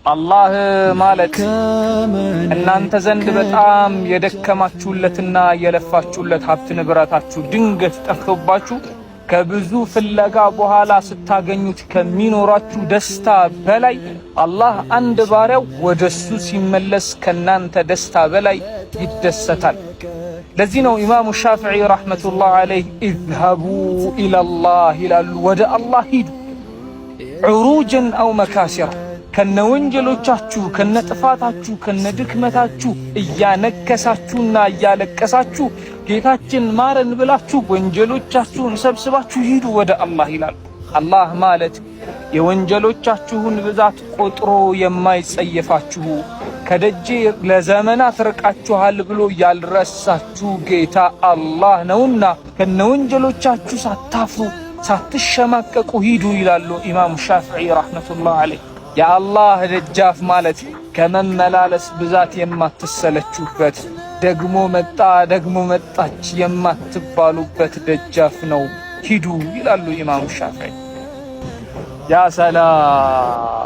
አላህ ማለት እናንተ ዘንድ በጣም የደከማችሁለትና የለፋችሁለት ሀብት ንብረታችሁ ድንገት ጠፍቶባችሁ ከብዙ ፍለጋ በኋላ ስታገኙት ከሚኖራችሁ ደስታ በላይ አላህ አንድ ባሪያው ወደሱ ሲመለስ ከናንተ ደስታ በላይ ይደሰታል። ለዚህ ነው ኢማሙ ሻፊዒ ረሕመቱላህ ዐለይህ ኢዝሀቡ ኢለላህ ይላሉ፣ ወደ አላህ ሂዱ ዑሩጀን አው መካሲራ፣ ከነወንጀሎቻችሁ ከነጥፋታችሁ ከነድክመታችሁ እያነከሳችሁና እያለቀሳችሁ ጌታችን ማረን ብላችሁ ወንጀሎቻችሁን ሰብስባችሁ ሂዱ ወደ አላህ ይላል። አላህ ማለት የወንጀሎቻችሁን ብዛት ቆጥሮ የማይጸየፋችሁ ከደጄ ለዘመናት ርቃችኋል ብሎ ያልረሳችሁ ጌታ አላህ ነውና ከነወንጀሎቻችሁ ሳታፍሩ ሳትሸማቀቁ ሂዱ ይላሉ ኢማሙ ሻፊዒ ረሕመቱላህ ዐለይህ። የአላህ ደጃፍ ማለት ከመመላለስ ብዛት የማትሰለቹበት ደግሞ መጣ ደግሞ መጣች የማትባሉበት ደጃፍ ነው፣ ሂዱ ይላሉ ኢማሙ ሻፊዒ። ያ ሰላም